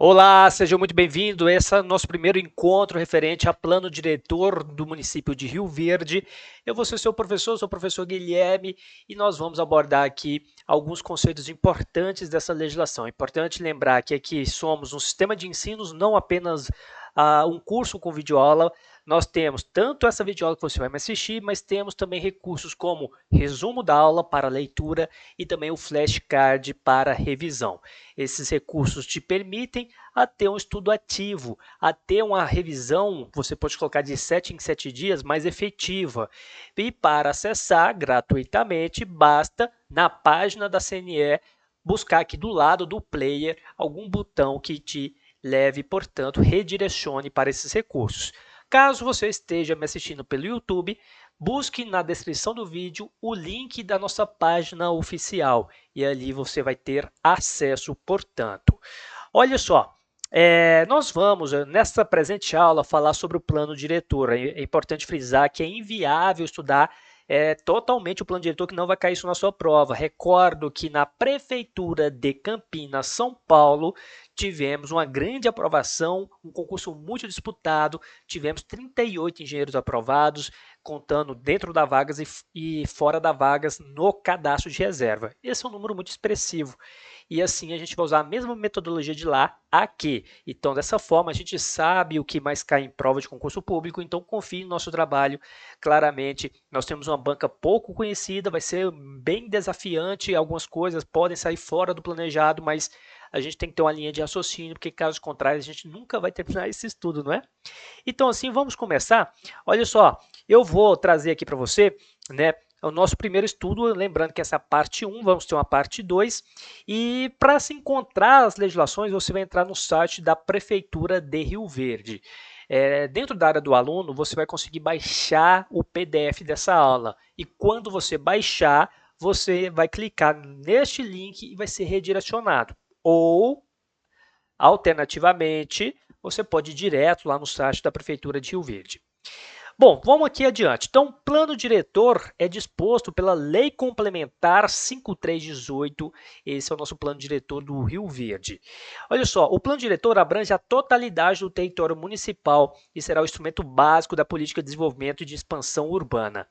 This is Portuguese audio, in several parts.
Olá, seja muito bem-vindo. Esse é o nosso primeiro encontro referente a plano diretor do município de Rio Verde. Eu vou ser seu professor, sou o professor Guilherme, e nós vamos abordar aqui alguns conceitos importantes dessa legislação. É importante lembrar que aqui somos um sistema de ensinos, não apenas um curso com videoaula. Nós temos tanto essa videoaula que você vai me assistir, mas temos também recursos como resumo da aula para leitura e também o flashcard para revisão. Esses recursos te permitem a ter um estudo ativo, a ter uma revisão, você pode colocar de 7 em 7 dias, mais efetiva. E para acessar gratuitamente, basta na página da CNE buscar aqui do lado do player algum botão que te leve, portanto, redirecione para esses recursos. Caso você esteja me assistindo pelo YouTube, busque na descrição do vídeo o link da nossa página oficial e ali você vai ter acesso, portanto. Olha só, nós vamos, nesta presente aula, falar sobre o plano diretor. É importante frisar que é inviável estudar totalmente o plano diretor, que não vai cair isso na sua prova. Recordo que na Prefeitura de Campinas, São Paulo, tivemos uma grande aprovação, um concurso muito disputado, tivemos 38 engenheiros aprovados, contando dentro da vagas e fora da vagas no cadastro de reserva. Esse é um número muito expressivo. E assim a gente vai usar a mesma metodologia de lá aqui. Então, dessa forma, a gente sabe o que mais cai em prova de concurso público, então confie no nosso trabalho. Claramente, nós temos uma banca pouco conhecida, vai ser bem desafiante, algumas coisas podem sair fora do planejado, mas a gente tem que ter uma linha de raciocínio, porque caso contrário, a gente nunca vai terminar esse estudo, não é? Então, assim, vamos começar. Olha só, eu vou trazer aqui para você, né, o nosso primeiro estudo, lembrando que essa é a parte 1, vamos ter uma parte 2, e para se encontrar as legislações, você vai entrar no site da Prefeitura de Rio Verde. Dentro da área do aluno, você vai conseguir baixar o PDF dessa aula, e quando você baixar, você vai clicar neste link e vai ser redirecionado. Ou, alternativamente, você pode ir direto lá no site da Prefeitura de Rio Verde. Bom, vamos aqui adiante. Então, o plano diretor é disposto pela Lei Complementar 5318. Esse é o nosso plano diretor do Rio Verde. Olha só, o plano diretor abrange a totalidade do território municipal e será o instrumento básico da política de desenvolvimento e de expansão urbana.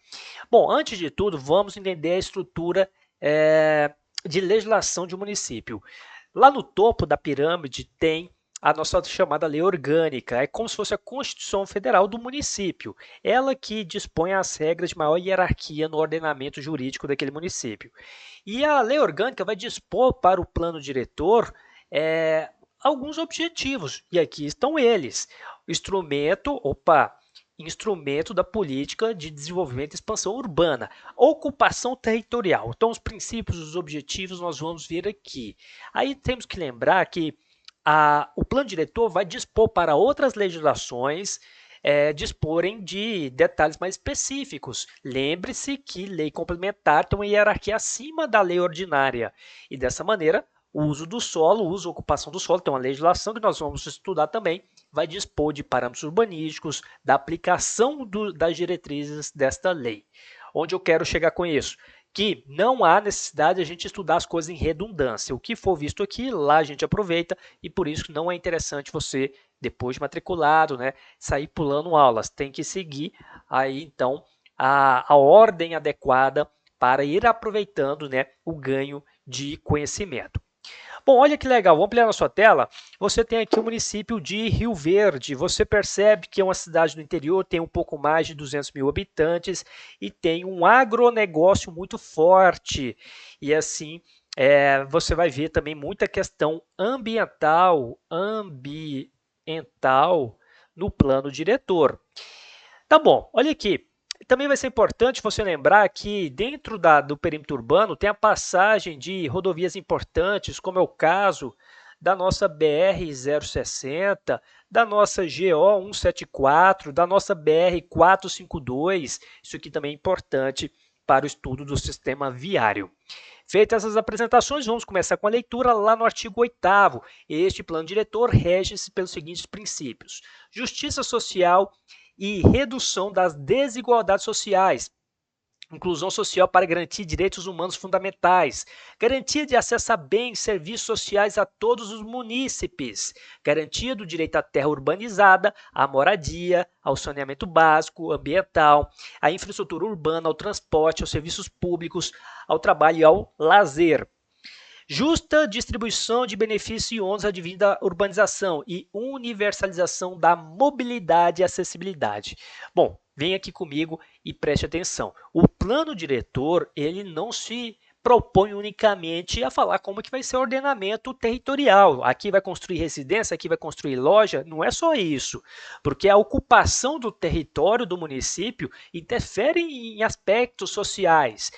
Bom, antes de tudo, vamos entender a estrutura de legislação de um município. Lá no topo da pirâmide tem a nossa chamada lei orgânica, é como se fosse a Constituição Federal do município, ela que dispõe as regras de maior hierarquia no ordenamento jurídico daquele município. E a lei orgânica vai dispor para o plano diretor alguns objetivos, e aqui estão eles. Instrumento da política de desenvolvimento e expansão urbana, ocupação territorial. Então, os princípios, os objetivos nós vamos ver aqui. Aí temos que lembrar que o plano diretor vai dispor para outras legislações disporem de detalhes mais específicos. Lembre-se que lei complementar tem uma hierarquia acima da lei ordinária e dessa maneira o uso do solo, o uso e ocupação do solo, tem uma legislação que nós vamos estudar também, vai dispor de parâmetros urbanísticos, da aplicação das diretrizes desta lei. Onde eu quero chegar com isso? Que não há necessidade de a gente estudar as coisas em redundância. O que for visto aqui, lá a gente aproveita e por isso que não é interessante você, depois de matriculado, né, sair pulando aulas. Tem que seguir aí, então, a ordem adequada para ir aproveitando, né, o ganho de conhecimento. Bom, olha que legal, vamos ampliar na sua tela. Você tem aqui o município de Rio Verde. Você percebe que é uma cidade do interior, tem um pouco mais de 200 mil habitantes e tem um agronegócio muito forte. E assim, você vai ver também muita questão ambiental no plano diretor. Tá bom, olha aqui. Também vai ser importante você lembrar que dentro do perímetro urbano tem a passagem de rodovias importantes, como é o caso da nossa BR-060, da nossa GO 174, da nossa BR-452. Isso aqui também é importante para o estudo do sistema viário. Feitas essas apresentações, vamos começar com a leitura lá no artigo 8º. Este plano diretor rege-se pelos seguintes princípios: justiça social e redução das desigualdades sociais, inclusão social para garantir direitos humanos fundamentais, garantia de acesso a bens e serviços sociais a todos os munícipes, garantia do direito à terra urbanizada, à moradia, ao saneamento básico, ambiental, à infraestrutura urbana, ao transporte, aos serviços públicos, ao trabalho e ao lazer. Justa distribuição de benefícios e ônus advindos da urbanização e universalização da mobilidade e acessibilidade. Bom, vem aqui comigo e preste atenção. O plano diretor, ele não se propõe unicamente a falar como que vai ser o ordenamento territorial. Aqui vai construir residência, aqui vai construir loja. Não é só isso, porque a ocupação do território do município interfere em aspectos sociais.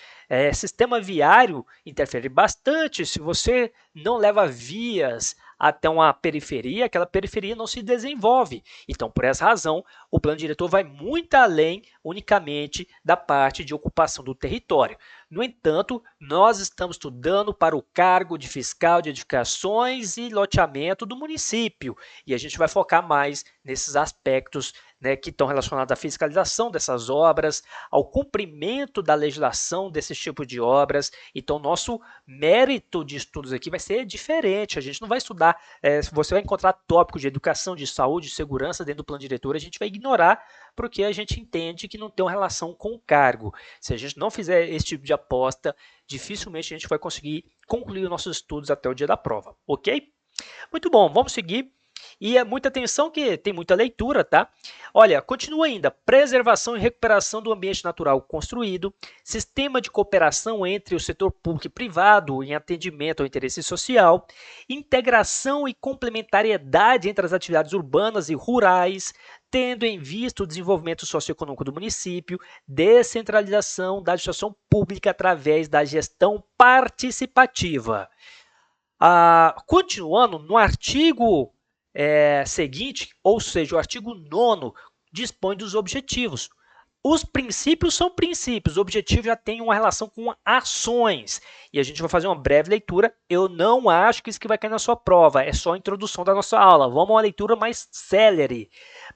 Sistema viário interfere bastante. Se você não leva vias até uma periferia, aquela periferia não se desenvolve. Então, por essa razão, o plano diretor vai muito além unicamente da parte de ocupação do território. No entanto, nós estamos estudando para o cargo de fiscal de edificações e loteamento do município, e a gente vai focar mais nesses aspectos, né, que estão relacionados à fiscalização dessas obras, ao cumprimento da legislação desses tipos de obras. Então, nosso mérito de estudos aqui vai ser diferente. A gente não vai estudar, você vai encontrar tópicos de educação, de saúde, de segurança dentro do plano diretor, a gente vai ignorar porque a gente entende que não tem uma relação com o cargo. Se a gente não fizer esse tipo de aposta, dificilmente a gente vai conseguir concluir os nossos estudos até o dia da prova, ok? Muito bom, vamos seguir. E muita atenção que tem muita leitura, tá? Olha, continua ainda. Preservação e recuperação do ambiente natural construído, sistema de cooperação entre o setor público e privado em atendimento ao interesse social, integração e complementariedade entre as atividades urbanas e rurais, tendo em vista o desenvolvimento socioeconômico do município, descentralização da administração pública através da gestão participativa. Continuando, no artigo seguinte, ou seja, o artigo 9º, dispõe dos objetivos. Os princípios são princípios, o objetivo já tem uma relação com ações. E a gente vai fazer uma breve leitura. Eu não acho que isso que vai cair na sua prova, é só a introdução da nossa aula. Vamos a uma leitura mais célere.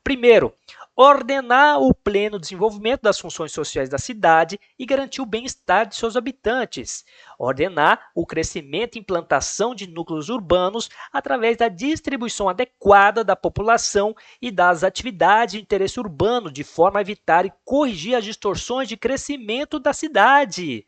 Primeiro, ordenar o pleno desenvolvimento das funções sociais da cidade e garantir o bem-estar de seus habitantes. Ordenar o crescimento e implantação de núcleos urbanos através da distribuição adequada da população e das atividades de interesse urbano, de forma a evitar e corrigir as distorções de crescimento da cidade.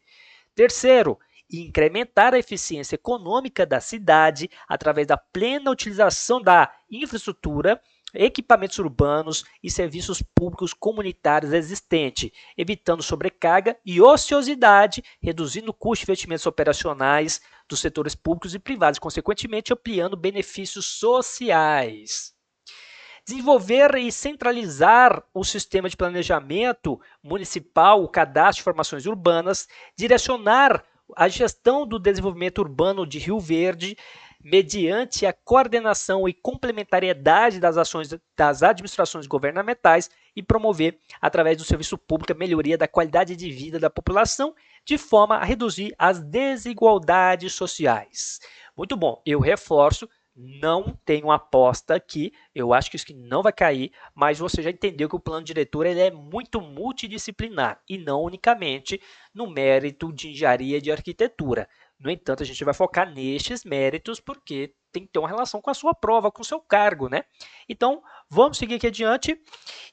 Terceiro, incrementar a eficiência econômica da cidade através da plena utilização da infraestrutura, equipamentos urbanos e serviços públicos comunitários existentes, evitando sobrecarga e ociosidade, reduzindo o custo de investimentos operacionais dos setores públicos e privados, consequentemente ampliando benefícios sociais. Desenvolver e centralizar o sistema de planejamento municipal, o cadastro de informações urbanas, direcionar a gestão do desenvolvimento urbano de Rio Verde, mediante a coordenação e complementariedade das ações das administrações governamentais e promover, através do serviço público, a melhoria da qualidade de vida da população, de forma a reduzir as desigualdades sociais. Muito bom, eu reforço, não tenho aposta aqui, eu acho que isso aqui não vai cair, mas você já entendeu que o plano diretor ele é muito multidisciplinar e não unicamente no mérito de engenharia e de arquitetura. No entanto, a gente vai focar nestes méritos porque tem que ter uma relação com a sua prova, com o seu cargo, né? Então, vamos seguir aqui adiante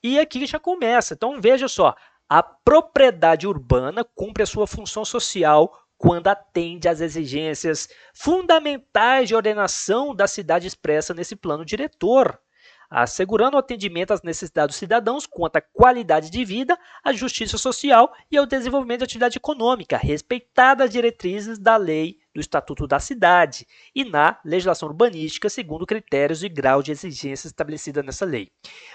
e aqui já começa. Então, veja só, a propriedade urbana cumpre a sua função social quando atende às exigências fundamentais de ordenação da cidade expressa nesse plano diretor, assegurando o atendimento às necessidades dos cidadãos quanto à qualidade de vida, à justiça social e ao desenvolvimento da atividade econômica, respeitadas as diretrizes da lei do Estatuto da Cidade e na legislação urbanística, segundo critérios e grau de exigência estabelecida nessa lei.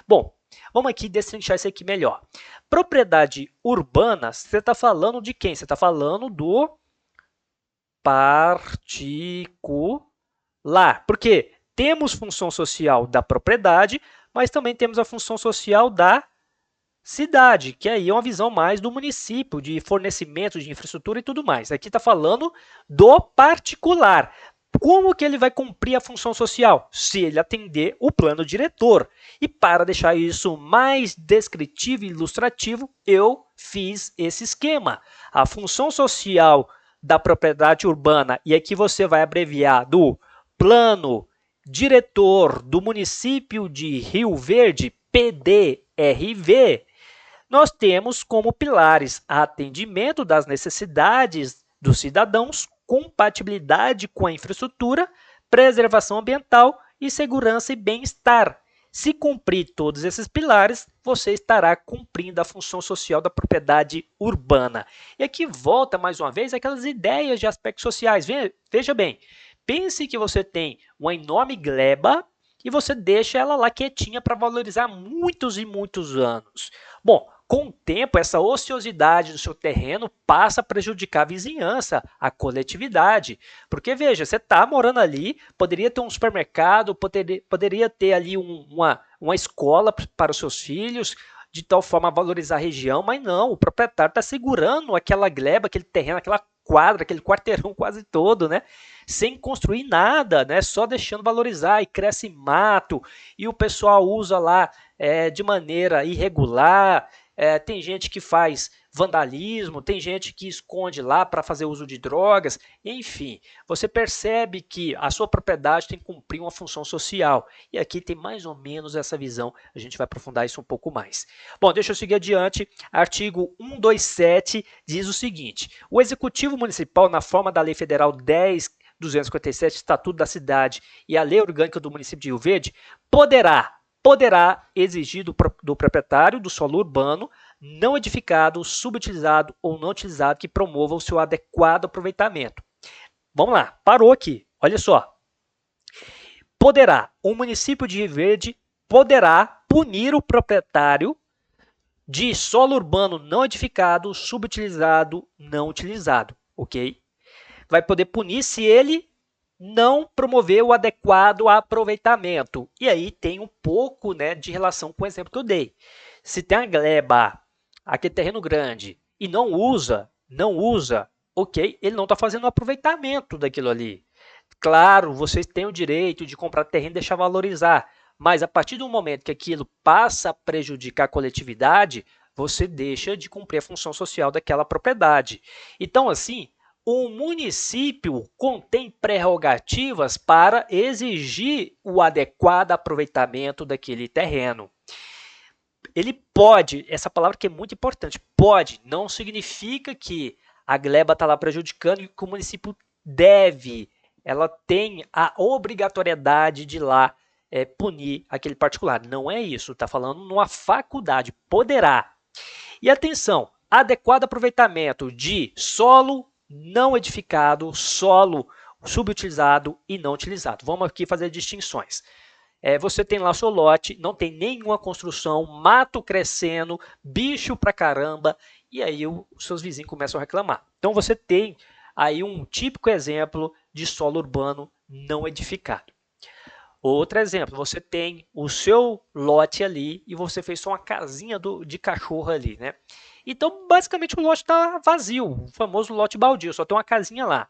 Bom, vamos aqui destrinchar isso aqui melhor. Propriedade urbana, você está falando de quem? Você está falando do particular. Por quê? Temos função social da propriedade, mas também temos a função social da cidade, que aí é uma visão mais do município, de fornecimento de infraestrutura e tudo mais. Aqui está falando do particular. Como que ele vai cumprir a função social? Se ele atender o plano diretor. E para deixar isso mais descritivo e ilustrativo, eu fiz esse esquema. A função social da propriedade urbana, e aqui você vai abreviar do plano diretor do município de Rio Verde, PDRV, nós temos como pilares atendimento das necessidades dos cidadãos, compatibilidade com a infraestrutura, preservação ambiental e segurança e bem-estar. Se cumprir todos esses pilares, você estará cumprindo a função social da propriedade urbana. E aqui volta mais uma vez aquelas ideias de aspectos sociais. Veja bem, pense que você tem uma enorme gleba e você deixa ela lá quietinha para valorizar muitos e muitos anos. Bom, com o tempo, essa ociosidade do seu terreno passa a prejudicar a vizinhança, a coletividade. Porque, veja, você está morando ali, poderia ter um supermercado, poderia ter ali uma escola para os seus filhos, de tal forma a valorizar a região, mas não, o proprietário está segurando aquela gleba, aquele terreno, aquela quadra, aquele quarteirão quase todo, né? Sem construir nada, né? Só deixando valorizar, e cresce mato, e o pessoal usa lá de maneira irregular. Tem gente que faz vandalismo, tem gente que esconde lá para fazer uso de drogas, enfim, você percebe que a sua propriedade tem que cumprir uma função social. E aqui tem mais ou menos essa visão, a gente vai aprofundar isso um pouco mais. Bom, deixa eu seguir adiante. Artigo 127 diz o seguinte: o Executivo Municipal, na forma da Lei Federal 10.257, Estatuto da Cidade e a Lei Orgânica do Município de Rio Verde, poderá exigir do proprietário do solo urbano não edificado, subutilizado ou não utilizado que promova o seu adequado aproveitamento. Vamos lá, parou aqui, olha só. O município de Rio Verde poderá punir o proprietário de solo urbano não edificado, subutilizado, não utilizado, ok? Vai poder punir se ele não promover o adequado aproveitamento. E aí tem um pouco, né, de relação com o exemplo que eu dei. Se tem a gleba, aquele terreno grande, e não usa, ok, ele não está fazendo o aproveitamento daquilo ali. Claro, vocês têm o direito de comprar terreno e deixar valorizar, mas a partir do momento que aquilo passa a prejudicar a coletividade, você deixa de cumprir a função social daquela propriedade. Então, assim, o município contém prerrogativas para exigir o adequado aproveitamento daquele terreno. Ele pode, essa palavra que é muito importante, pode, não significa que a gleba está lá prejudicando e que o município deve, ela tem a obrigatoriedade de ir lá punir aquele particular. Não é isso, está falando numa faculdade, poderá. E atenção, adequado aproveitamento de solo não edificado, solo subutilizado e não utilizado. Vamos aqui fazer distinções. Você tem lá o seu lote, não tem nenhuma construção, mato crescendo, bicho pra caramba, e aí os seus vizinhos começam a reclamar. Então você tem aí um típico exemplo de solo urbano não edificado. Outro exemplo, você tem o seu lote ali e você fez só uma casinha de cachorro ali, né? Então, basicamente, o lote está vazio, o famoso lote baldio, só tem uma casinha lá.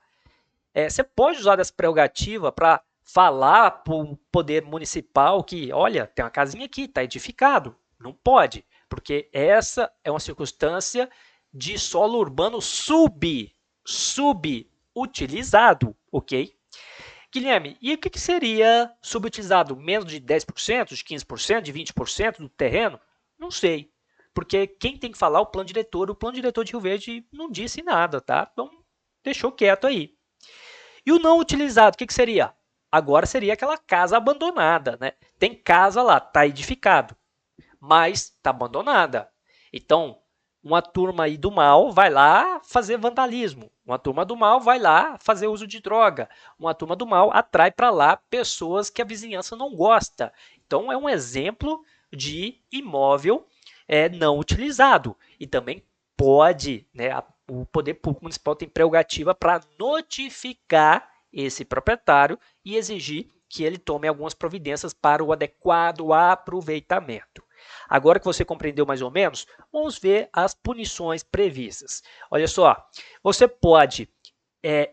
Você pode usar dessa prerrogativa para falar para o poder municipal que, olha, tem uma casinha aqui, está edificado. Não pode, porque essa é uma circunstância de solo urbano subutilizado, ok? Guilherme, e o que seria subutilizado? Menos de 10%, de 15%, de 20% do terreno? Não sei. Porque quem tem que falar é o plano diretor de Rio Verde não disse nada, tá? Então, deixou quieto aí. E o não utilizado, o que seria? Agora seria aquela casa abandonada, né? Tem casa lá, está edificado, mas está abandonada. Então, uma turma aí do mal vai lá fazer vandalismo. Uma turma do mal vai lá fazer uso de droga. Uma turma do mal atrai para lá pessoas que a vizinhança não gosta. Então, é um exemplo de imóvel não utilizado. E também pode, né, o poder público municipal tem prerrogativa para notificar esse proprietário e exigir que ele tome algumas providências para o adequado aproveitamento. Agora que você compreendeu mais ou menos, vamos ver as punições previstas. Olha só, você pode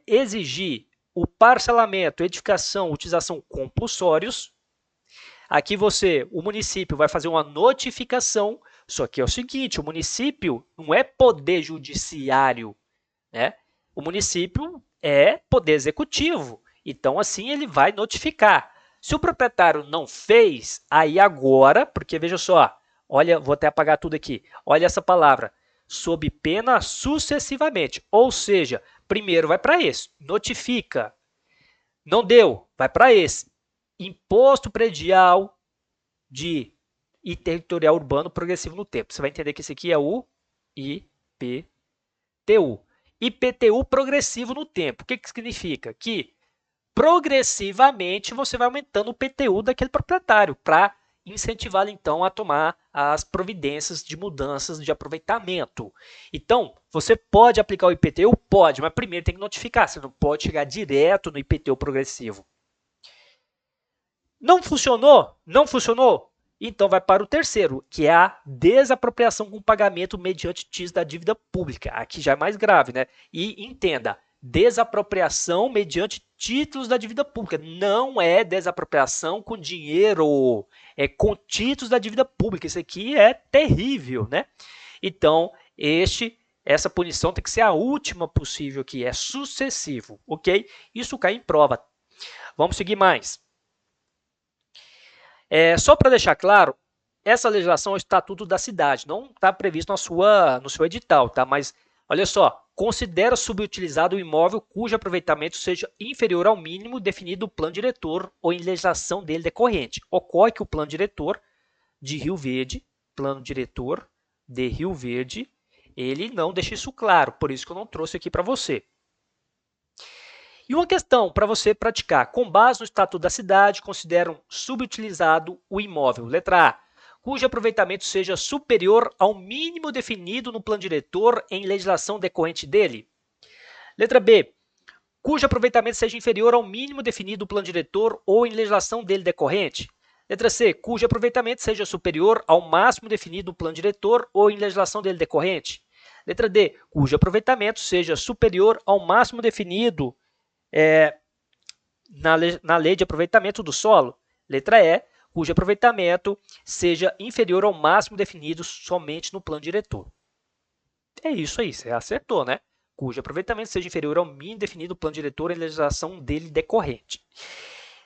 exigir o parcelamento, edificação, utilização compulsórios. Aqui o município vai fazer uma notificação, só que é o seguinte, o município não é poder judiciário, né? O município é poder executivo, então assim ele vai notificar. Se o proprietário não fez, aí agora, porque veja só, olha, vou até apagar tudo aqui, olha essa palavra, sob pena sucessivamente, ou seja, primeiro vai para esse, notifica, não deu, vai para esse, imposto predial e territorial urbano progressivo no tempo. Você vai entender que esse aqui é o IPTU. IPTU progressivo no tempo. O que significa? Que progressivamente você vai aumentando o PTU daquele proprietário para incentivá-lo então a tomar as providências de mudanças de aproveitamento. Então, você pode aplicar o IPTU? Pode, mas primeiro tem que notificar, você não pode chegar direto no IPTU progressivo. Não funcionou? Não funcionou? Então vai para o terceiro, que é a desapropriação com pagamento mediante títulos da dívida pública. Aqui já é mais grave, né? E entenda, desapropriação mediante títulos da dívida pública. Não é desapropriação com dinheiro, é com títulos da dívida pública. Isso aqui é terrível, né? Então, essa punição tem que ser a última possível aqui, é sucessivo, ok? Isso cai em prova. Vamos seguir mais. Só para deixar claro, essa legislação é o Estatuto da Cidade, não está previsto no seu edital, tá? Mas, olha só, considera subutilizado o imóvel cujo aproveitamento seja inferior ao mínimo definido no plano diretor ou em legislação dele decorrente. Ocorre que o plano diretor de Rio Verde, ele não deixa isso claro, por isso que eu não trouxe aqui para você. E uma questão para você praticar. Com base no Estatuto da Cidade, consideram subutilizado o imóvel. Letra A, cujo aproveitamento seja superior ao mínimo definido no plano diretor em legislação decorrente dele. Letra B, cujo aproveitamento seja inferior ao mínimo definido no plano diretor ou em legislação dele decorrente. Letra C, cujo aproveitamento seja superior ao máximo definido no plano diretor ou em legislação dele decorrente. Letra D, cujo aproveitamento seja superior ao máximo definido na lei de aproveitamento do solo. Letra E, cujo aproveitamento seja inferior ao máximo definido somente no plano diretor. É isso aí, você acertou, né? Cujo aproveitamento seja inferior ao mínimo definido no plano diretor e legislação dele decorrente.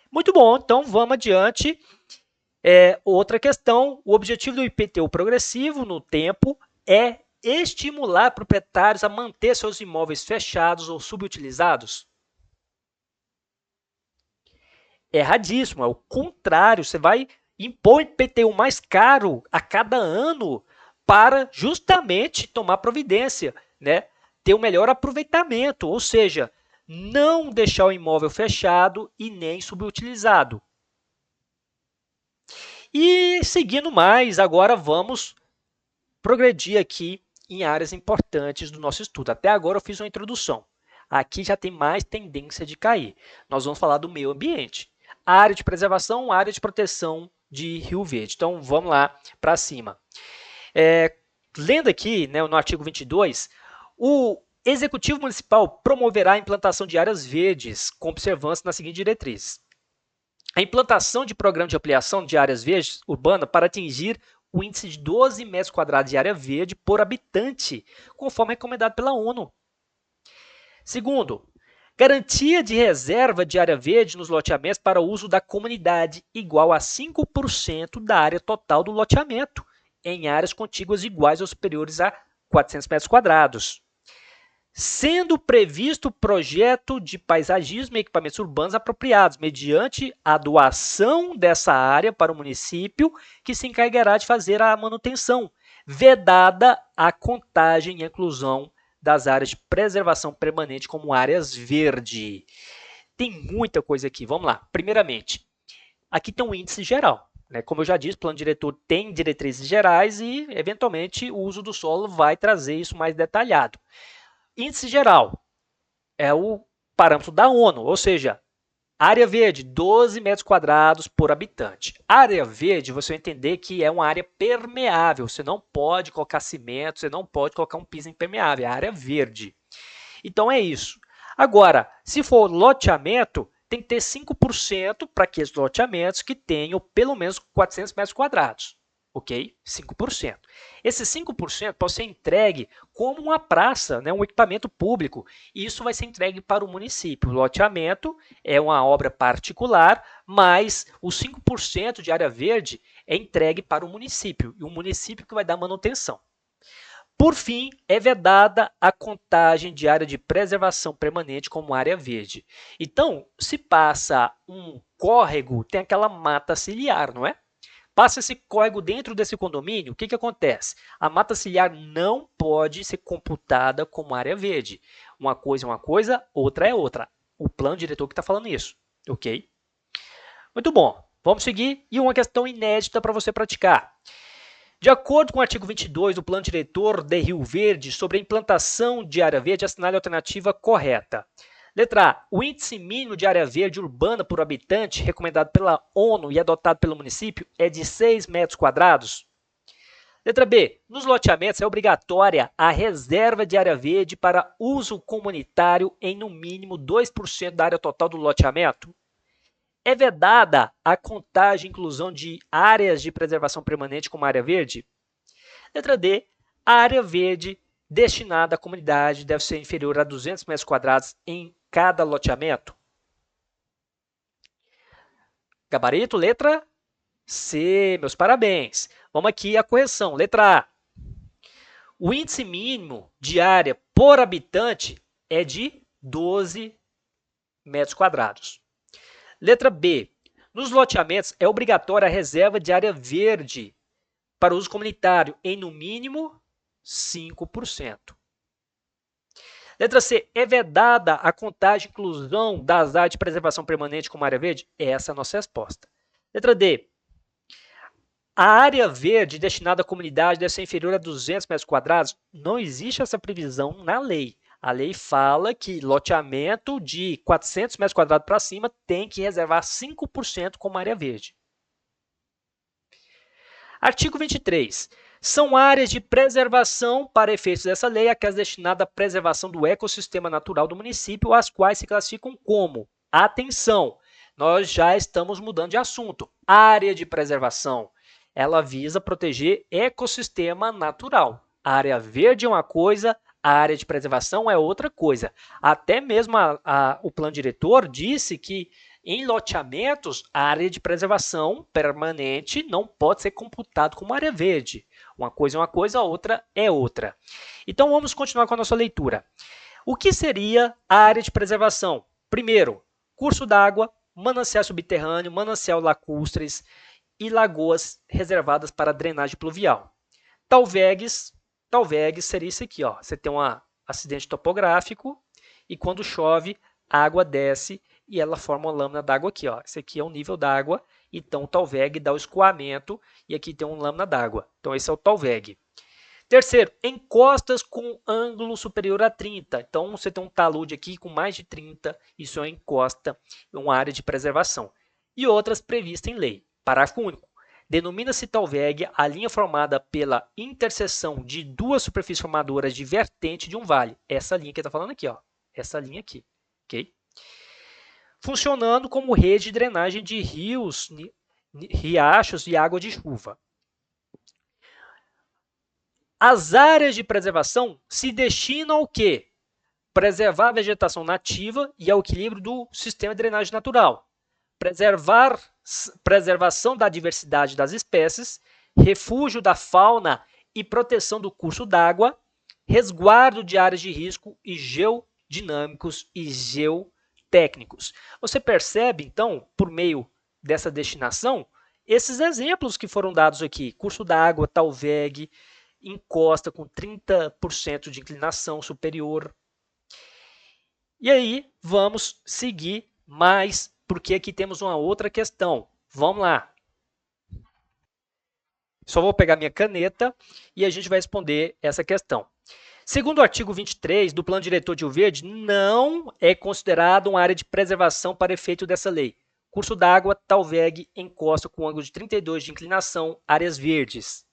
Muito bom, então vamos adiante. Outra questão, o objetivo do IPTU progressivo no tempo é estimular proprietários a manter seus imóveis fechados ou subutilizados? Erradíssimo, é o contrário, você vai impor IPTU mais caro a cada ano para justamente tomar providência, né? Ter um melhor aproveitamento, ou seja, não deixar o imóvel fechado e nem subutilizado. E seguindo mais, agora vamos progredir aqui em áreas importantes do nosso estudo. Até agora eu fiz uma introdução. Aqui já tem mais tendência de cair. Nós vamos falar do meio ambiente. Área de preservação, área de proteção de Rio Verde. Então, vamos lá para cima. Lendo aqui, né, no artigo 22, o Executivo Municipal promoverá a implantação de áreas verdes com observância nas seguintes diretrizes. A implantação de programa de ampliação de áreas verdes urbanas para atingir o índice de 12 metros quadrados de área verde por habitante, conforme recomendado pela ONU. Segundo, garantia de reserva de área verde nos loteamentos para uso da comunidade, igual a 5% da área total do loteamento, em áreas contíguas iguais ou superiores a 400 metros quadrados. Sendo previsto projeto de paisagismo e equipamentos urbanos apropriados, mediante a doação dessa área para o município, que se encarregará de fazer a manutenção, vedada a contagem e inclusão das áreas de preservação permanente como áreas verde. Tem muita coisa aqui, vamos lá. Primeiramente, aqui tem um índice geral. Né? Como eu já disse, o plano diretor tem diretrizes gerais e, eventualmente, o uso do solo vai trazer isso mais detalhado. Índice geral é o parâmetro da ONU, ou seja, área verde, 12 metros quadrados por habitante. Área verde, você vai entender que é uma área permeável, você não pode colocar cimento, você não pode colocar um piso impermeável, é área verde. Então é isso. Agora, se for loteamento, tem que ter 5% para aqueles loteamentos que tenham pelo menos 400 metros quadrados. Ok? 5%. Esse 5% pode ser entregue como uma praça, né, um equipamento público, e isso vai ser entregue para o município. O loteamento é uma obra particular, mas os 5% de área verde é entregue para o município, e o município que vai dar manutenção. Por fim, é vedada a contagem de área de preservação permanente como área verde. Então, se passa um córrego, tem aquela mata ciliar, não é? Passa esse córrego dentro desse condomínio, o que acontece? A mata ciliar não pode ser computada como área verde. Uma coisa é uma coisa, outra é outra. O plano diretor que está falando isso, ok? Muito bom, vamos seguir. E uma questão inédita para você praticar. De acordo com o artigo 22 do Plano Diretor de Rio Verde sobre a implantação de área verde, assinale a alternativa correta. Letra A. O índice mínimo de área verde urbana por habitante, recomendado pela ONU e adotado pelo município, é de 6 metros quadrados. Letra B. Nos loteamentos é obrigatória a reserva de área verde para uso comunitário em no mínimo 2% da área total do loteamento. É vedada a contagem e inclusão de áreas de preservação permanente como área verde? Letra D. A área verde destinada à comunidade deve ser inferior a 200 metros quadrados em cada loteamento. Gabarito, letra C. Meus parabéns. Vamos aqui à correção. Letra A. O índice mínimo de área por habitante é de 12 metros quadrados. Letra B. Nos loteamentos é obrigatória a reserva de área verde para uso comunitário em no mínimo 5%. Letra C. É vedada a contagem e inclusão das áreas de preservação permanente como área verde? Essa é a nossa resposta. Letra D. A área verde destinada à comunidade deve ser inferior a 200 metros quadrados? Não existe essa previsão na lei. A lei fala que loteamento de 400 metros quadrados para cima tem que reservar 5% como área verde. Artigo 23. São áreas de preservação para efeitos dessa lei aquelas destinadas à preservação do ecossistema natural do município, as quais se classificam como, atenção, nós já estamos mudando de assunto, área de preservação. Ela visa proteger ecossistema natural. A área verde é uma coisa, a área de preservação é outra coisa. Até mesmo o plano diretor disse que em loteamentos, a área de preservação permanente não pode ser computada como área verde. Uma coisa é uma coisa, a outra é outra. Então vamos continuar com a nossa leitura. O que seria a área de preservação? Primeiro, curso d'água, manancial subterrâneo, manancial lacustres e lagoas reservadas para drenagem pluvial. Talvegs seria isso aqui, ó. Você tem um acidente topográfico e quando chove, a água desce e ela forma uma lâmina d'água aqui, ó. Esse aqui é o nível d'água, então o talveg dá o escoamento e aqui tem uma lâmina d'água. Então esse é o talveg. Terceiro, encostas com ângulo superior a 30. Então você tem um talude aqui com mais de 30, isso é uma encosta, uma área de preservação. E outras previstas em lei. Parágrafo único. Denomina-se talveg a linha formada pela interseção de duas superfícies formadoras de vertente de um vale. Essa linha que está falando aqui, ó. Essa linha aqui, ok? Funcionando como rede de drenagem de rios, riachos e água de chuva. As áreas de preservação se destinam ao quê? Preservar a vegetação nativa e ao equilíbrio do sistema de drenagem natural. Preservação da diversidade das espécies, refúgio da fauna e proteção do curso d'água, resguardo de áreas de risco e geodinâmicos e geotécnicos. Você percebe, então, por meio dessa destinação, esses exemplos que foram dados aqui, curso d'água, talveg, encosta com 30% de inclinação superior. E aí, vamos seguir mais, porque aqui temos uma outra questão. Vamos lá. Só vou pegar minha caneta e a gente vai responder essa questão. Segundo o artigo 23 do Plano Diretor de Rio Verde, não é considerado uma área de preservação para efeito dessa lei. Curso d'água, talveg, encosta com ângulo de 32 de inclinação, áreas verdes.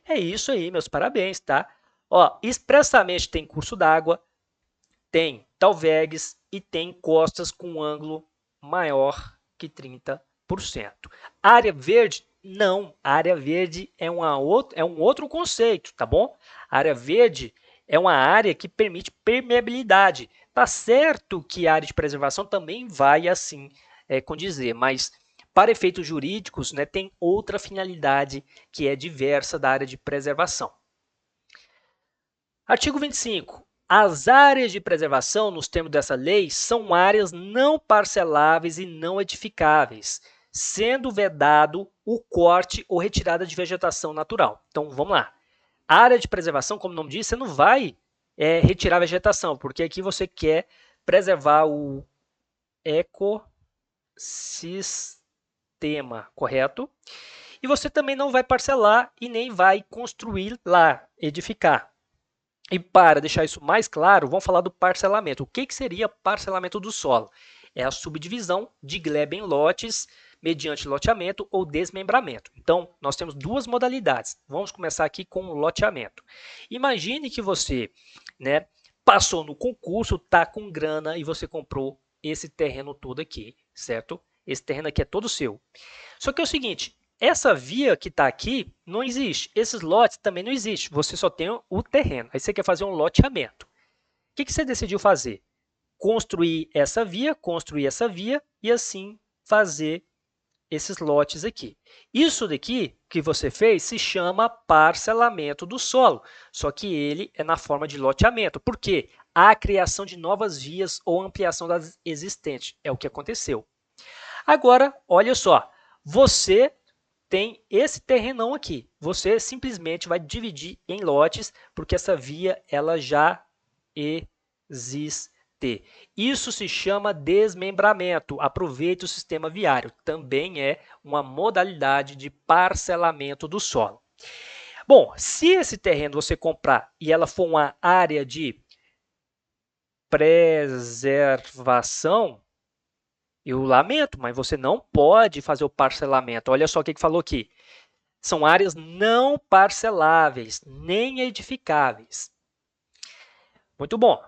É isso aí, meus parabéns, tá? Ó, expressamente tem curso d'água, tem talvegs e tem encostas com ângulo maior que 30%. Área verde, não. A área verde é um outro conceito, tá bom? A área verde é uma área que permite permeabilidade. Tá certo que a área de preservação também vai assim condizer, mas para efeitos jurídicos, né, tem outra finalidade que é diversa da área de preservação. Artigo 25. As áreas de preservação, nos termos dessa lei, são áreas não parceláveis e não edificáveis, sendo vedado o corte ou retirada de vegetação natural. Então, vamos lá. A área de preservação, como o nome diz, você não vai retirar a vegetação, porque aqui você quer preservar o ecossistema, correto? E você também não vai parcelar e nem vai construir lá, edificar. E para deixar isso mais claro, vamos falar do parcelamento. O que seria parcelamento do solo? É a subdivisão de gleba em lotes mediante loteamento ou desmembramento. Então, nós temos duas modalidades. Vamos começar aqui com o loteamento. Imagine que você, né, passou no concurso, está com grana e você comprou esse terreno todo aqui, certo? Esse terreno aqui é todo seu. Só que é o seguinte, essa via que está aqui não existe. Esses lotes também não existem. Você só tem o terreno. Aí você quer fazer um loteamento. O que você decidiu fazer? Construir essa via e assim fazer esses lotes aqui. Isso daqui que você fez se chama parcelamento do solo, só que ele é na forma de loteamento. Por quê? A criação de novas vias ou ampliação das existentes. É o que aconteceu. Agora, olha só. Você tem esse terrenão aqui. Você simplesmente vai dividir em lotes, porque essa via ela já existe. Isso se chama desmembramento. Aproveite o sistema viário. Também é uma modalidade de parcelamento do solo. Bom, se esse terreno você comprar e ela for uma área de preservação, eu lamento, mas você não pode fazer o parcelamento. Olha só o que falou aqui. São áreas não parceláveis, nem edificáveis. Muito bom.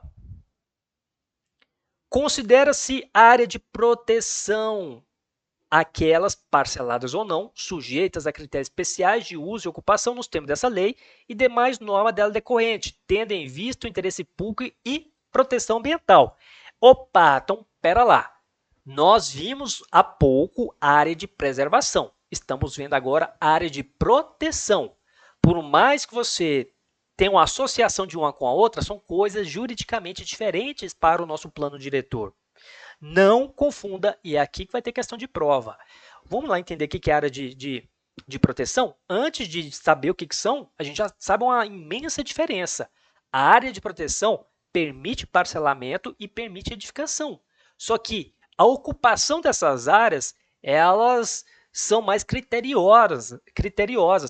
Considera-se área de proteção aquelas parceladas ou não, sujeitas a critérios especiais de uso e ocupação nos termos dessa lei e demais normas dela decorrente, tendo em vista o interesse público e proteção ambiental. Opa, então pera lá. Nós vimos há pouco a área de preservação. Estamos vendo agora a área de proteção. Por mais que você tenha uma associação de uma com a outra, são coisas juridicamente diferentes para o nosso plano diretor. Não confunda, e é aqui que vai ter questão de prova. Vamos lá entender o que é a área de proteção? Antes de saber o que são, a gente já sabe uma imensa diferença. A área de proteção permite parcelamento e permite edificação. Só que a ocupação dessas áreas, elas são mais criteriosas,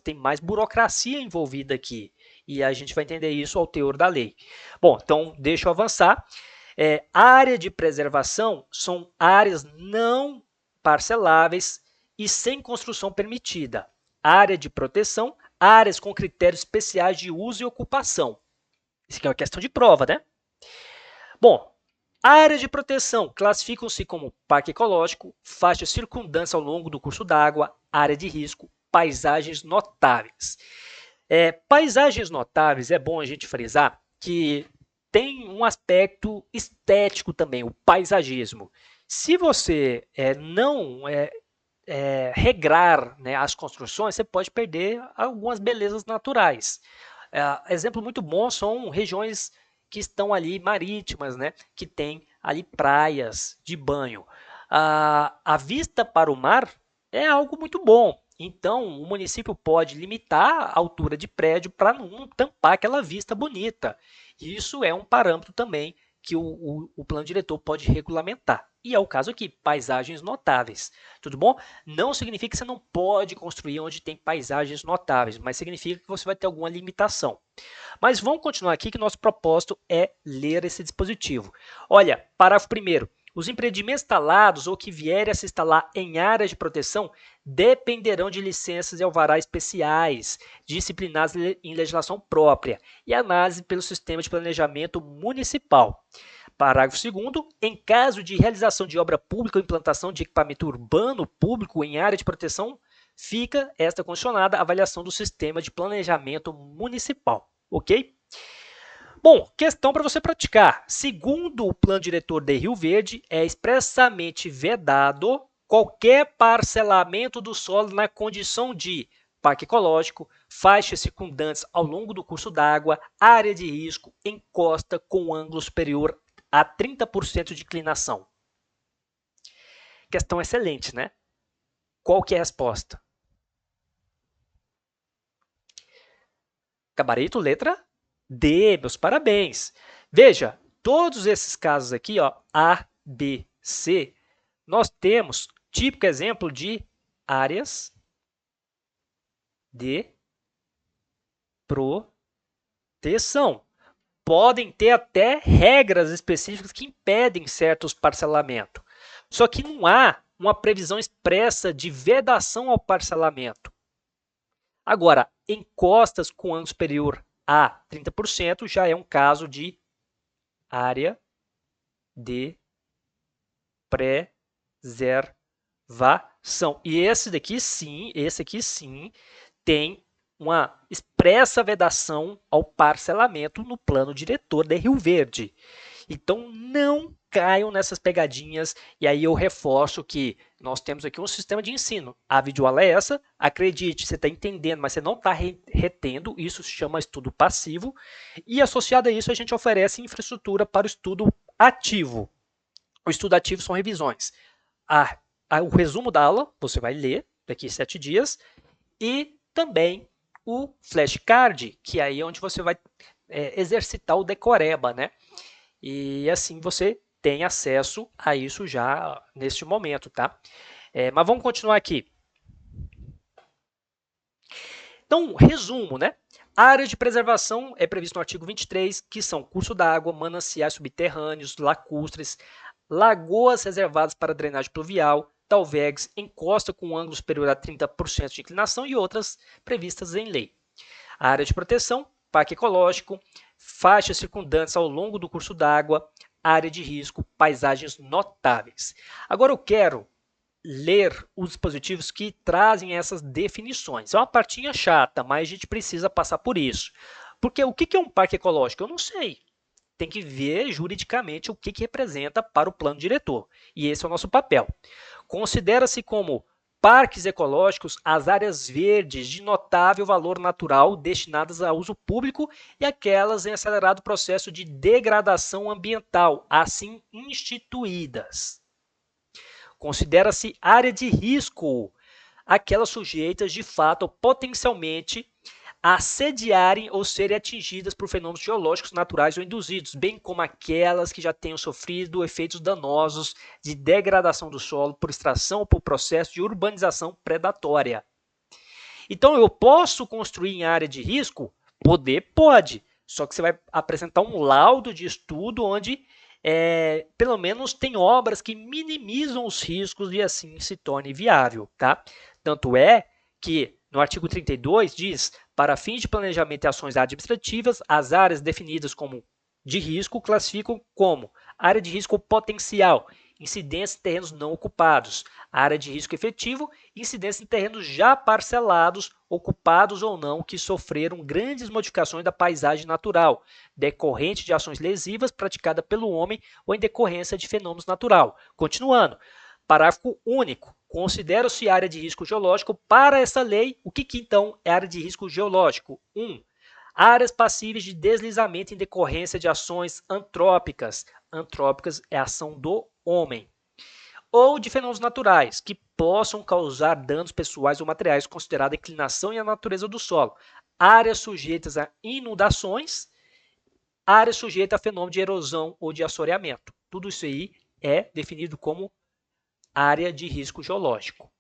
tem mais burocracia envolvida aqui. E a gente vai entender isso ao teor da lei. Bom, então deixa eu avançar. Área de preservação são áreas não parceláveis e sem construção permitida. Área de proteção, áreas com critérios especiais de uso e ocupação. Isso aqui é uma questão de prova, né? Bom, áreas de proteção classificam-se como parque ecológico, faixa circundância ao longo do curso d'água, área de risco, paisagens notáveis. Paisagens notáveis, é bom a gente frisar que tem um aspecto estético também, o paisagismo. Se você não regrar, né, as construções, você pode perder algumas belezas naturais. Exemplo muito bom são regiões que estão ali marítimas, né, que tem ali praias de banho. A vista para o mar é algo muito bom. Então, o município pode limitar a altura de prédio para não tampar aquela vista bonita. Isso é um parâmetro também que o plano diretor pode regulamentar. E é o caso aqui, paisagens notáveis. Tudo bom? Não significa que você não pode construir onde tem paisagens notáveis, mas significa que você vai ter alguma limitação. Mas vamos continuar aqui que nosso propósito é ler esse dispositivo. Olha, parágrafo 1º. Os empreendimentos instalados ou que vierem a se instalar em áreas de proteção dependerão de licenças e alvarás especiais, disciplinados em legislação própria e análise pelo Sistema de Planejamento Municipal. Parágrafo 2º, em caso de realização de obra pública ou implantação de equipamento urbano público em área de proteção, fica esta condicionada à avaliação do sistema de planejamento municipal, ok? Bom, questão para você praticar. Segundo o plano diretor de Rio Verde, é expressamente vedado qualquer parcelamento do solo na condição de parque ecológico, faixas circundantes ao longo do curso d'água, área de risco, encosta com ângulo superior a 30% de inclinação. Questão excelente, né? Qual que é a resposta? Gabarito, letra D, meus parabéns. Veja, todos esses casos aqui, ó, A, B, C, nós temos típico exemplo de áreas de proteção. Podem ter até regras específicas que impedem certos parcelamentos. Só que não há uma previsão expressa de vedação ao parcelamento. Agora, encostas com ângulo superior a 30% já é um caso de área de preservação. E esse aqui sim, tem uma expressa vedação ao parcelamento no plano diretor de Rio Verde. Então, não caiam nessas pegadinhas, e aí eu reforço que nós temos aqui um sistema de ensino. A videoaula é essa, acredite, você está entendendo, mas você não está retendo, isso se chama estudo passivo, e associado a isso a gente oferece infraestrutura para o estudo ativo. O estudo ativo são revisões. O resumo da aula, você vai ler daqui a 7 dias, e também o flashcard, que aí é onde você vai exercitar o decoreba, né? E assim você tem acesso a isso já neste momento, tá? Mas vamos continuar aqui. Então, resumo, né? A área de preservação é prevista no artigo 23, que são curso d'água, mananciais subterrâneos, lacustres, lagoas reservadas para drenagem pluvial, talvegs, encosta com ângulo superior a 30% de inclinação e outras previstas em lei. A área de proteção, parque ecológico, faixas circundantes ao longo do curso d'água, área de risco, paisagens notáveis. Agora eu quero ler os dispositivos que trazem essas definições. É uma partinha chata, mas a gente precisa passar por isso. Porque o que é um parque ecológico? Eu não sei. Tem que ver juridicamente o que representa para o plano diretor. E esse é o nosso papel. Considera-se como parques ecológicos as áreas verdes de notável valor natural destinadas a uso público e aquelas em acelerado processo de degradação ambiental, assim instituídas. Considera-se área de risco aquelas sujeitas de fato ou potencialmente a sediarem ou serem atingidas por fenômenos geológicos naturais ou induzidos, bem como aquelas que já tenham sofrido efeitos danosos de degradação do solo por extração ou por processo de urbanização predatória. Então, eu posso construir em área de risco? Pode. Só que você vai apresentar um laudo de estudo onde, pelo menos, tem obras que minimizam os riscos e assim se torne viável, tá? Tanto é que no artigo 32 diz: para fins de planejamento e ações administrativas, as áreas definidas como de risco classificam como área de risco potencial, incidência em terrenos não ocupados, área de risco efetivo, incidência em terrenos já parcelados, ocupados ou não, que sofreram grandes modificações da paisagem natural, decorrente de ações lesivas praticadas pelo homem ou em decorrência de fenômenos naturais. Continuando. Parágrafo único. Considera-se área de risco geológico para essa lei. O que então é área de risco geológico? 1. Áreas passíveis de deslizamento em decorrência de ações antrópicas. Antrópicas é a ação do homem. Ou de fenômenos naturais, que possam causar danos pessoais ou materiais, considerada a inclinação e a natureza do solo. Áreas sujeitas a inundações. Áreas sujeitas a fenômeno de erosão ou de assoreamento. Tudo isso aí é definido como área de risco geológico.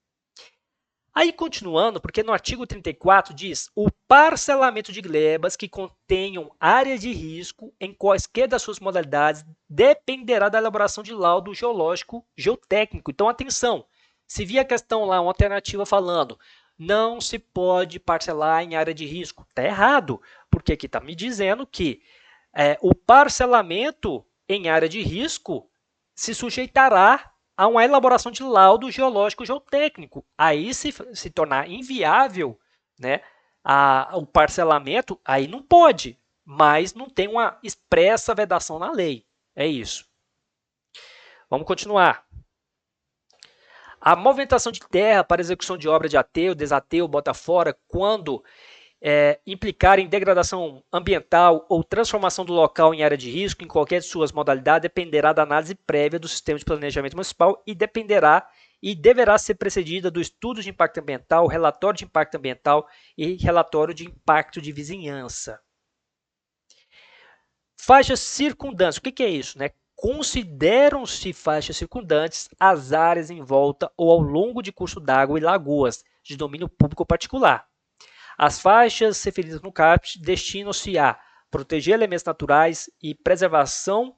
Aí, continuando, porque no artigo 34 diz: o parcelamento de glebas que contenham área de risco em quaisquer das suas modalidades dependerá da elaboração de laudo geológico geotécnico. Então, atenção, se vir a questão lá, uma alternativa falando não se pode parcelar em área de risco, está errado, porque aqui está me dizendo que o parcelamento em área de risco se sujeitará a uma elaboração de laudo geológico geotécnico. Aí, se tornar inviável, né, o parcelamento, aí não pode, mas não tem uma expressa vedação na lei. É isso. Vamos continuar. A movimentação de terra para execução de obra de aterro, desaterro, bota fora, quando implicar em degradação ambiental ou transformação do local em área de risco, em qualquer de suas modalidades, dependerá da análise prévia do sistema de planejamento municipal e deverá ser precedida do estudo de impacto ambiental, relatório de impacto ambiental e relatório de impacto de vizinhança. Faixas circundantes, o que é isso, né? Consideram-se faixas circundantes as áreas em volta ou ao longo de curso d'água e lagoas de domínio público ou particular. As faixas referidas no caput destinam-se a proteger elementos naturais e preservação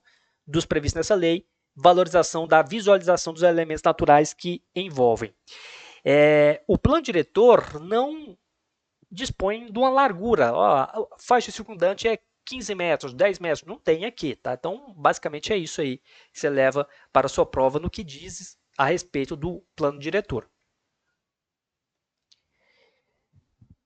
dos previstos nessa lei, valorização da visualização dos elementos naturais que envolvem. O plano diretor não dispõe de uma largura. A faixa circundante é 15 metros, 10 metros, não tem aqui, tá? Então, basicamente é isso aí que você leva para a sua prova no que diz a respeito do plano diretor.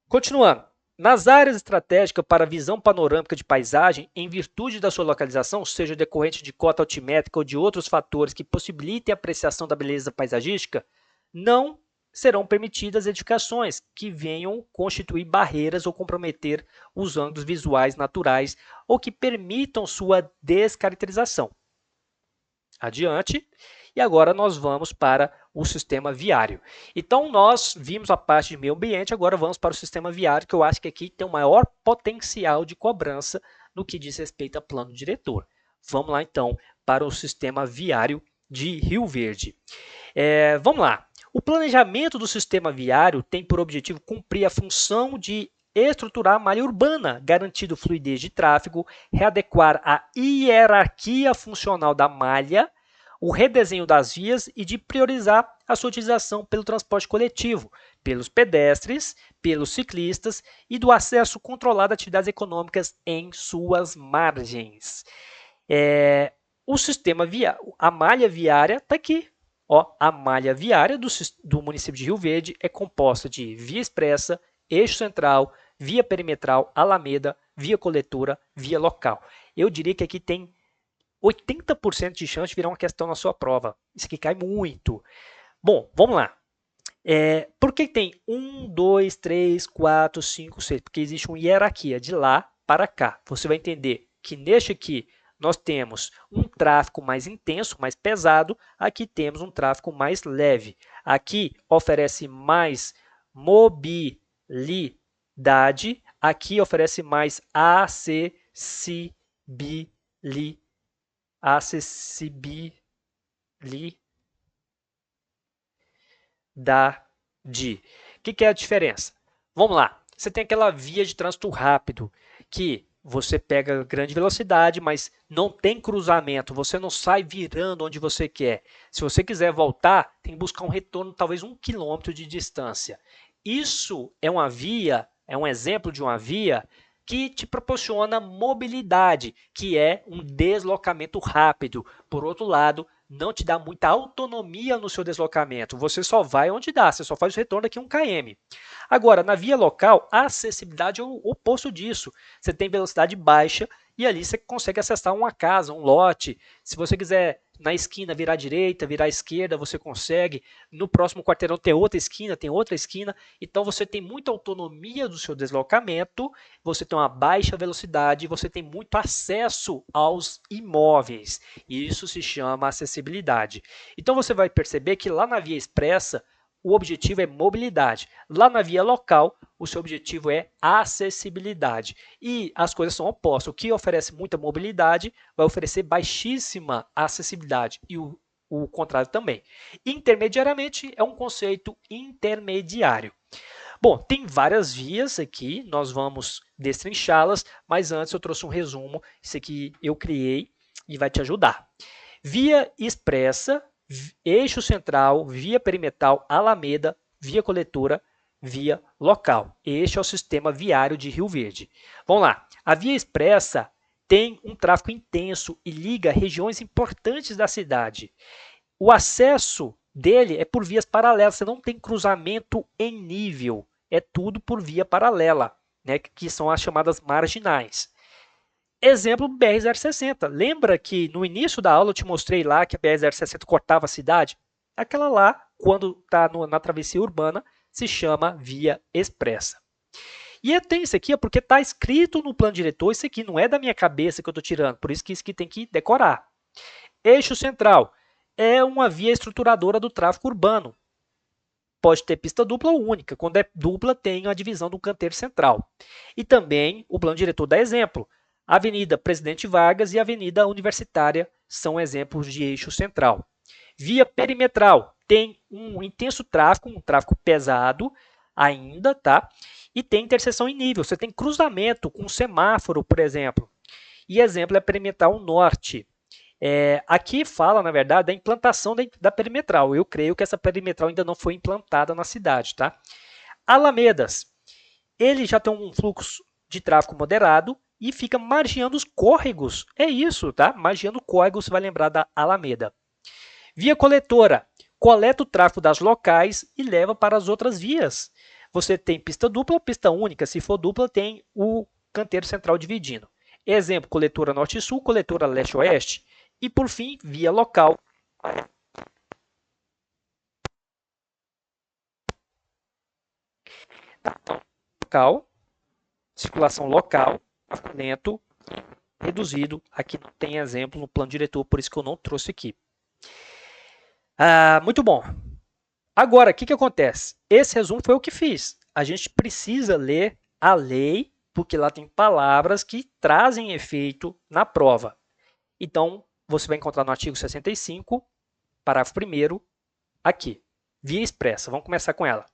Continuando. Nas áreas estratégicas para visão panorâmica de paisagem, em virtude da sua localização, seja decorrente de cota altimétrica ou de outros fatores que possibilitem a apreciação da beleza paisagística, não serão permitidas edificações que venham constituir barreiras ou comprometer os ângulos visuais naturais ou que permitam sua descaracterização. Adiante. E agora nós vamos para o sistema viário. Então, nós vimos a parte de meio ambiente, agora vamos para o sistema viário, que eu acho que aqui tem o maior potencial de cobrança no que diz respeito a plano diretor. Vamos lá, então, para o sistema viário de Rio Verde. Vamos lá. O planejamento do sistema viário tem por objetivo cumprir a função de estruturar a malha urbana, garantindo fluidez de tráfego, readequar a hierarquia funcional da malha, o redesenho das vias e de priorizar a sua utilização pelo transporte coletivo, pelos pedestres, pelos ciclistas e do acesso controlado a atividades econômicas em suas margens. O sistema viário, a malha viária está aqui. A malha viária do município de Rio Verde é composta de via expressa, eixo central, via perimetral, alameda, via coletora, via local. Eu diria que aqui tem 80% de chance de virar uma questão na sua prova. Isso aqui cai muito. Bom, vamos lá. Por que tem 1, 2, 3, 4, 5, 6? Porque existe uma hierarquia de lá para cá. Você vai entender que neste aqui nós temos um tráfego mais intenso, mais pesado. Aqui temos um tráfego mais leve. Aqui oferece mais mobilidade. Aqui oferece mais acessibilidade. O que é a diferença? Vamos lá. Você tem aquela via de trânsito rápido que você pega grande velocidade, mas não tem cruzamento, você não sai virando onde você quer. Se você quiser voltar, tem que buscar um retorno talvez 1 quilômetro de distância. Isso é uma via, é um exemplo de uma via que te proporciona mobilidade, que é um deslocamento rápido. Por outro lado, não te dá muita autonomia no seu deslocamento. Você só vai onde dá, você só faz o retorno daqui a 1 km. Agora, na via local, a acessibilidade é o oposto disso. Você tem velocidade baixa e ali você consegue acessar uma casa, um lote. Se você quiser na esquina virar à direita, virar à esquerda, você consegue. No próximo quarteirão tem outra esquina, tem outra esquina. Então você tem muita autonomia do seu deslocamento, você tem uma baixa velocidade, você tem muito acesso aos imóveis. E isso se chama acessibilidade. Então você vai perceber que lá na via expressa, o objetivo é mobilidade. Lá na via local, o seu objetivo é acessibilidade. E as coisas são opostas. O que oferece muita mobilidade vai oferecer baixíssima acessibilidade. E o contrário também. Intermediariamente é um conceito intermediário. Bom, tem várias vias aqui, nós vamos destrinchá-las, mas antes eu trouxe um resumo. Isso aqui eu criei e vai te ajudar. Via expressa, eixo central, via perimetral, alameda, via coletora, via local. Este é o sistema viário de Rio Verde. Vamos lá. A via expressa tem um tráfego intenso e liga regiões importantes da cidade. O acesso dele é por vias paralelas, você não tem cruzamento em nível, é tudo por via paralela, né, que são as chamadas marginais. Exemplo, BR-060. Lembra que no início da aula eu te mostrei lá que a BR-060 cortava a cidade? Aquela lá, quando está na travessia urbana, se chama via expressa. E tem isso aqui porque está escrito no plano diretor, isso aqui não é da minha cabeça que eu estou tirando, por isso que isso aqui tem que decorar. Eixo central é uma via estruturadora do tráfego urbano. Pode ter pista dupla ou única. Quando é dupla, tem a divisão do canteiro central. E também o plano diretor dá exemplo. A Avenida Presidente Vargas e a Avenida Universitária são exemplos de eixo central. Via perimetral tem um intenso tráfego, um tráfego pesado ainda, tá? E tem interseção em nível. Você tem cruzamento com semáforo, por exemplo. E exemplo é a perimetral norte. Aqui fala, na verdade, da implantação da perimetral. Eu creio que essa perimetral ainda não foi implantada na cidade, tá? Alamedas. Ele já tem um fluxo de tráfego moderado e fica margeando os córregos. É isso, tá? Margeando córregos, você vai lembrar da Alameda. Via coletora. Coleta o tráfego das locais e leva para as outras vias. Você tem pista dupla ou pista única. Se for dupla, tem o canteiro central dividindo. Exemplo, coletora norte-sul, coletora leste-oeste. E, por fim, via local. Então, local, circulação local, lento, reduzido. Aqui não tem exemplo no plano diretor, por isso que eu não trouxe aqui. Muito bom. Agora, o que acontece? Esse resumo foi o que fiz. A gente precisa ler a lei, porque lá tem palavras que trazem efeito na prova. Então, você vai encontrar no artigo 65, parágrafo 1º, aqui. Via expressa. Vamos começar com ela.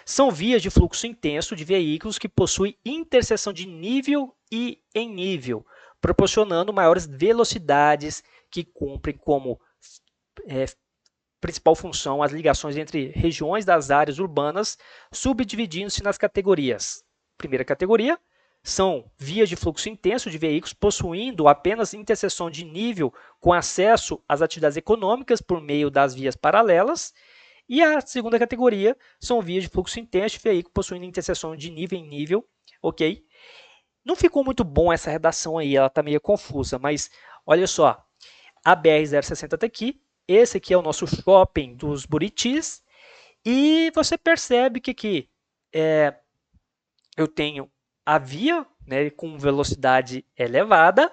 São vias de fluxo intenso de veículos que possuem interseção de nível e em nível, proporcionando maiores velocidades que cumprem como principal função as ligações entre regiões das áreas urbanas, subdividindo-se nas categorias. Primeira categoria são vias de fluxo intenso de veículos possuindo apenas interseção de nível com acesso às atividades econômicas por meio das vias paralelas. E a segunda categoria são vias de fluxo intenso de veículos possuindo interseção de nível em nível, ok? Não ficou muito bom essa redação aí, ela está meio confusa, mas olha só, a BR-060 está aqui, esse aqui é o nosso shopping dos Buritis, e você percebe que aqui eu tenho a via, né, com velocidade elevada,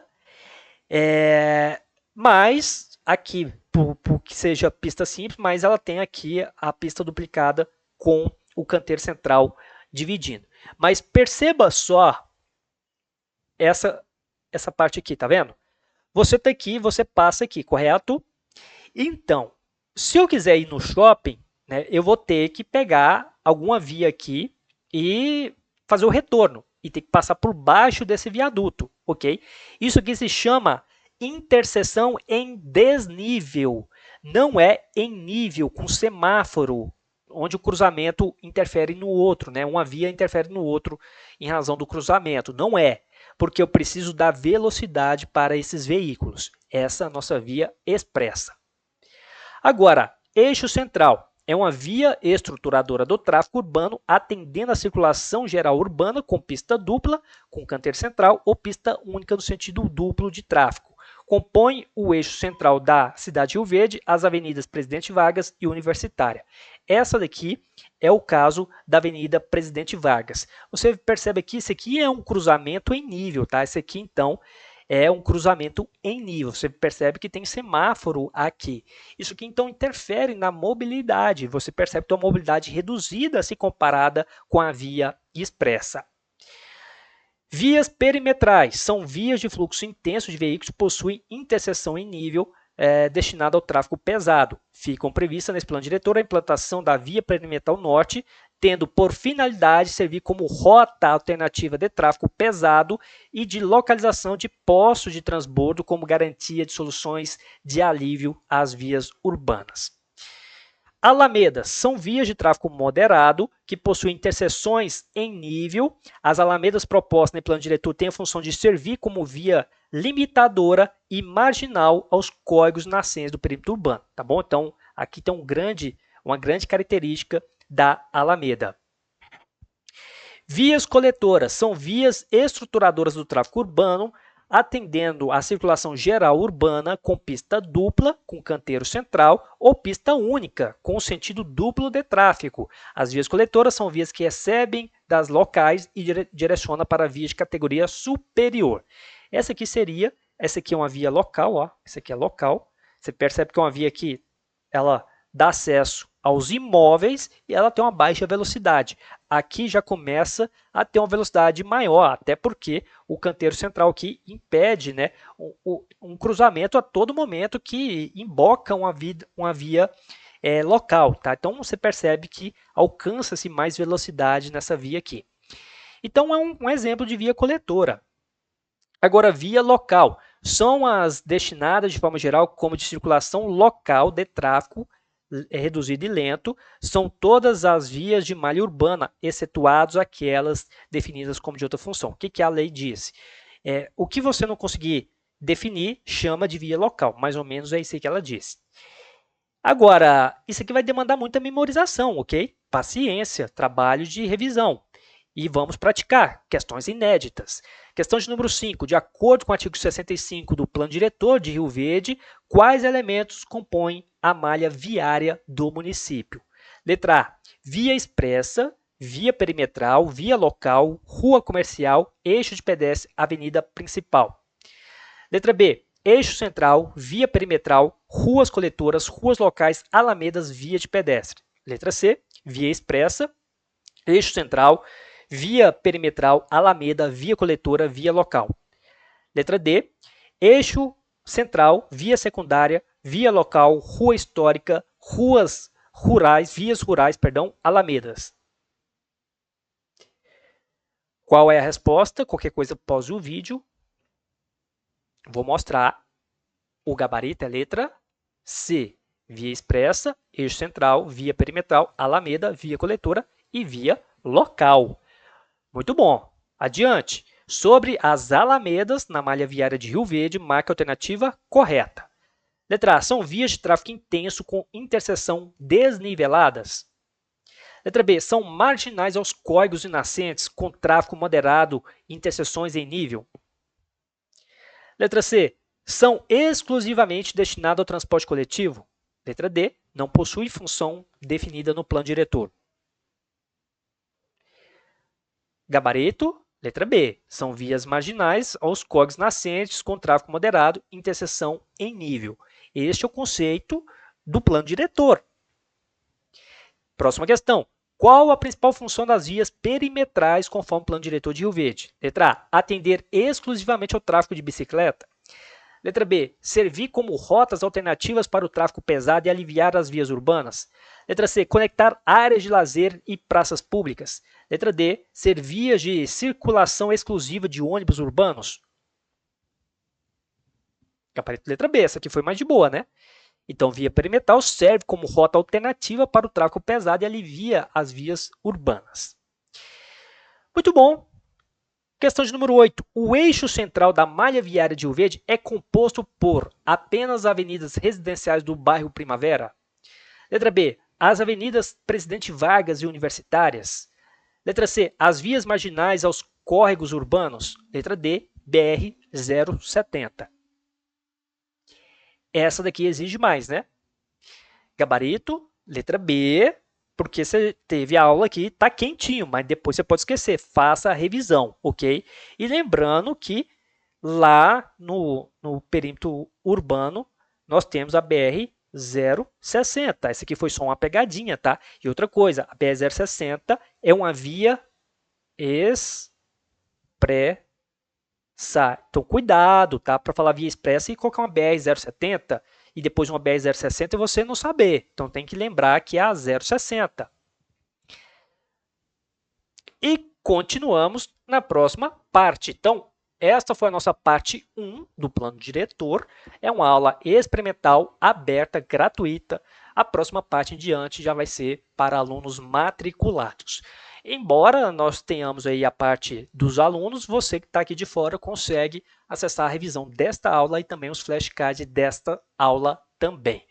mas aqui, por que seja pista simples, mas ela tem aqui a pista duplicada com o canteiro central dividindo. Mas perceba só essa parte aqui, tá vendo? Você está aqui, você passa aqui, correto? Então, se eu quiser ir no shopping, né, eu vou ter que pegar alguma via aqui e fazer o retorno. E ter que passar por baixo desse viaduto, ok? Isso aqui se chama interseção em desnível. Não é em nível, com semáforo, onde o cruzamento interfere no outro, né? Uma via interfere no outro em razão do cruzamento. Não é, porque eu preciso da velocidade para esses veículos. Essa é a nossa via expressa. Agora, eixo central é uma via estruturadora do tráfego urbano atendendo a circulação geral urbana com pista dupla, com canteiro central ou pista única no sentido duplo de tráfego. Compõe o eixo central da cidade de Rio Verde, as avenidas Presidente Vargas e Universitária. Essa daqui é o caso da Avenida Presidente Vargas. Você percebe que esse aqui é um cruzamento em nível, tá? Esse aqui, então, é um cruzamento em nível. Você percebe que tem semáforo aqui. Isso aqui, então, interfere na mobilidade. Você percebe que tem uma mobilidade reduzida se comparada com a via expressa. Vias perimetrais são vias de fluxo intenso de veículos que possuem interseção em nível destinada ao tráfego pesado. Ficam previstas nesse plano diretor a implantação da via perimetral norte, tendo por finalidade servir como rota alternativa de tráfego pesado e de localização de postos de transbordo como garantia de soluções de alívio às vias urbanas. Alamedas são vias de tráfego moderado que possuem interseções em nível. As alamedas propostas no plano diretor têm a função de servir como via limitadora e marginal aos códigos nascentes do perímetro urbano, tá bom? Então, aqui tem uma grande característica da Alameda. Vias coletoras são vias estruturadoras do tráfego urbano, atendendo à circulação geral urbana com pista dupla, com canteiro central, ou pista única, com sentido duplo de tráfego. As vias coletoras são vias que recebem das locais e direcionam para vias de categoria superior. Essa aqui é uma via local, ó. Essa aqui é local. Você percebe que é uma via que ela dá acesso aos imóveis e ela tem uma baixa velocidade. Aqui já começa a ter uma velocidade maior, até porque o canteiro central aqui impede, né, um cruzamento a todo momento que emboca uma via local. Tá? Então você percebe que alcança-se mais velocidade nessa via aqui. Então é um exemplo de via coletora. Agora, via local são as destinadas de forma geral como de circulação local de tráfego reduzido e lento, são todas as vias de malha urbana, excetuados aquelas definidas como de outra função. O que a lei diz? O que você não conseguir definir, chama de via local. Mais ou menos é isso que ela diz. Agora, isso aqui vai demandar muita memorização, ok? Paciência, trabalho de revisão. E vamos praticar questões inéditas. Questão de número 5. De acordo com o artigo 65 do Plano Diretor de Rio Verde, quais elementos compõem a malha viária do município? Letra A. Via expressa, via perimetral, via local, rua comercial, eixo de pedestre, avenida principal. Letra B. Eixo central, via perimetral, ruas coletoras, ruas locais, alamedas, via de pedestre. Letra C. Via expressa, eixo central, via perimetral, alameda, via coletora, via local. Letra D. Eixo central, via secundária, via local, rua histórica, vias rurais, alamedas. Qual é a resposta? Qualquer coisa, pause o vídeo. Vou mostrar. O gabarito é letra C. Via expressa, eixo central, via perimetral, alameda, via coletora e via local. Muito bom. Adiante. Sobre as alamedas na malha viária de Rio Verde, marque a alternativa correta. Letra A. São vias de tráfego intenso com interseção desniveladas. Letra B. São marginais aos córregos e nascentes com tráfego moderado e interseções em nível. Letra C. São exclusivamente destinados ao transporte coletivo. Letra D. Não possui função definida no plano diretor. Gabarito, letra B. São vias marginais aos córregos nascentes com tráfego moderado e interseção em nível. Este é o conceito do plano diretor. Próxima questão. Qual a principal função das vias perimetrais conforme o plano diretor de Rio Verde? Letra A. Atender exclusivamente ao tráfego de bicicleta. Letra B. Servir como rotas alternativas para o tráfego pesado e aliviar as vias urbanas. Letra C. Conectar áreas de lazer e praças públicas. Letra D. Ser vias de circulação exclusiva de ônibus urbanos. Letra B. Essa aqui foi mais de boa, né? Então, via perimetral serve como rota alternativa para o tráfego pesado e alivia as vias urbanas. Muito bom. Questão de número 8. O eixo central da malha viária de Rio Verde é composto por apenas avenidas residenciais do bairro Primavera? Letra B. As avenidas Presidente Vargas e Universitárias. Letra C. As vias marginais aos córregos urbanos. Letra D. BR-070. Essa daqui exige mais, né? Gabarito, letra B, porque você teve a aula aqui, tá quentinho, mas depois você pode esquecer. Faça a revisão, ok? E lembrando que lá no perímetro urbano, nós temos a BR-060. Essa aqui foi só uma pegadinha, tá? E outra coisa, a BR-060 é uma via expressa. Então, cuidado, tá? Para falar via expressa e colocar uma BR-070 e depois uma BR-060 e você não saber. Então, tem que lembrar que é a 060. E continuamos na próxima parte. Então, esta foi a nossa parte 1 do plano diretor. É uma aula experimental, aberta, gratuita. A próxima parte em diante já vai ser para alunos matriculados. Embora nós tenhamos aí a parte dos alunos, você que está aqui de fora consegue acessar a revisão desta aula e também os flashcards desta aula também.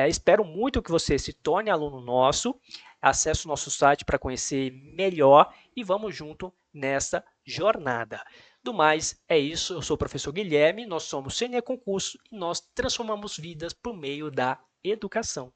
Espero muito que você se torne aluno nosso, acesse o nosso site para conhecer melhor e vamos junto nessa jornada. Do mais, é isso. Eu sou o professor Guilherme, nós somos CNE Concurso e nós transformamos vidas por meio da educação.